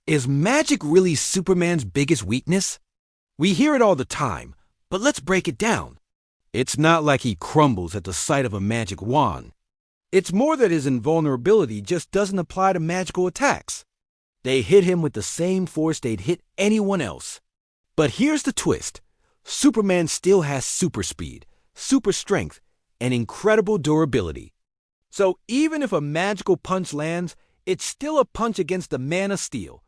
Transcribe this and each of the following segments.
Is magic really Superman's biggest weakness? We hear it all the time, but let's break it down. It's not like he crumbles at the sight of a magic wand. It's more that his invulnerability just doesn't apply to magical attacks. They hit him with the same force they'd hit anyone else. But here's the twist. Superman still has super speed, super strength, and incredible durability. So even if a magical punch lands, it's still a punch against the Man of Steel.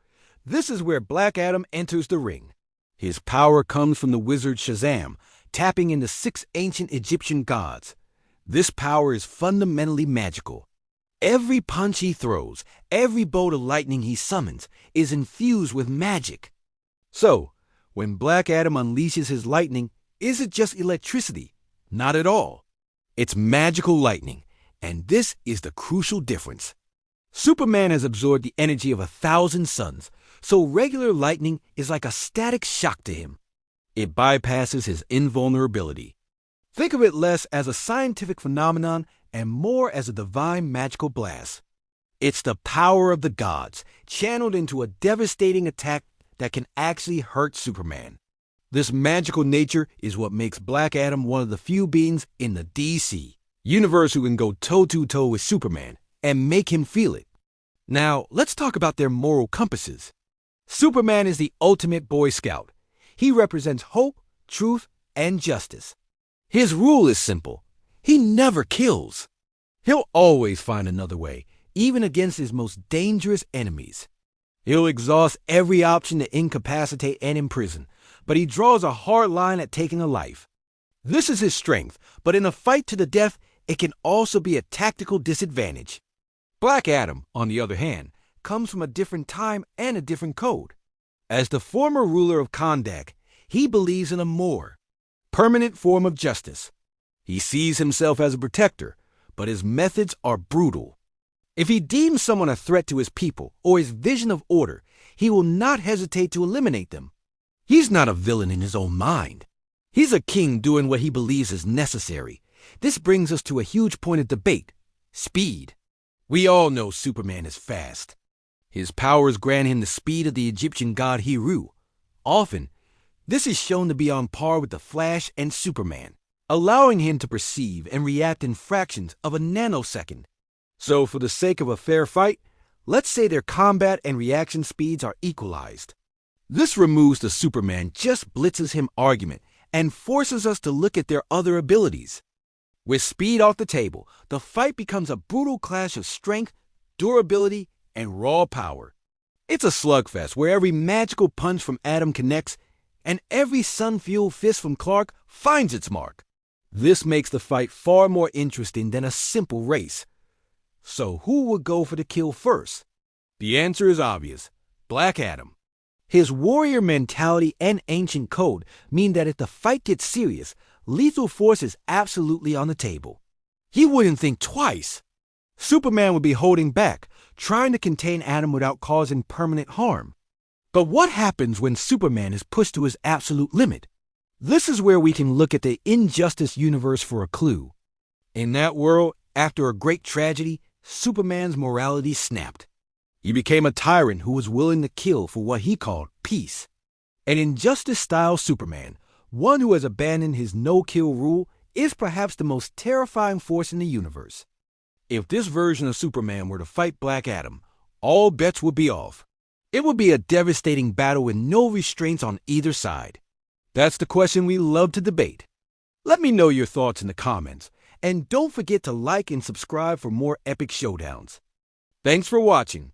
This is where Black Adam enters the ring. His power comes from the wizard Shazam, tapping into 6 ancient Egyptian gods. This power is fundamentally magical. Every punch he throws, every bolt of lightning he summons, is infused with magic. So, when Black Adam unleashes his lightning, is it just electricity? Not at all. It's magical lightning, and this is the crucial difference. Superman has absorbed the energy of 1,000 suns, so regular lightning is like a static shock to him. It bypasses his invulnerability. Think of it less as a scientific phenomenon and more as a divine magical blast. It's the power of the gods, channeled into a devastating attack that can actually hurt Superman. This magical nature is what makes Black Adam one of the few beings in the DC universe who can go toe-to-toe with Superman and make him feel it. Now, let's talk about their moral compasses. Superman is the ultimate Boy Scout. He represents hope, truth, and justice. His rule is simple. He never kills. He'll always find another way, even against his most dangerous enemies. He'll exhaust every option to incapacitate and imprison, but he draws a hard line at taking a life. This is his strength, but in a fight to the death, it can also be a tactical disadvantage. Black Adam, on the other hand, comes from a different time and a different code. As the former ruler of Kahndaq, he believes in a more permanent form of justice. He sees himself as a protector, but his methods are brutal. If he deems someone a threat to his people or his vision of order, he will not hesitate to eliminate them. He's not a villain in his own mind. He's a king doing what he believes is necessary. This brings us to a huge point of debate: speed. We all know Superman is fast. His powers grant him the speed of the Egyptian god Heru. Often, this is shown to be on par with the Flash and Superman, allowing him to perceive and react in fractions of a nanosecond. So for the sake of a fair fight, let's say their combat and reaction speeds are equalized. This removes the Superman just blitzes him argument and forces us to look at their other abilities. With speed off the table, the fight becomes a brutal clash of strength, durability, and raw power. It's a slugfest where every magical punch from Adam connects and every sun-fueled fist from Clark finds its mark. This makes the fight far more interesting than a simple race. So who would go for the kill first? The answer is obvious: Black Adam. His warrior mentality and ancient code mean that if the fight gets serious, lethal force is absolutely on the table. He wouldn't think twice. Superman would be holding back, trying to contain Adam without causing permanent harm. But what happens when Superman is pushed to his absolute limit? This is where we can look at the Injustice universe for a clue. In that world, after a great tragedy, Superman's morality snapped. He became a tyrant who was willing to kill for what he called peace. An Injustice-style Superman, one who has abandoned his no-kill rule, is perhaps the most terrifying force in the universe. If this version of Superman were to fight Black Adam, all bets would be off. It would be a devastating battle with no restraints on either side. That's the question we love to debate. Let me know your thoughts in the comments, and don't forget to like and subscribe for more epic showdowns. Thanks for watching.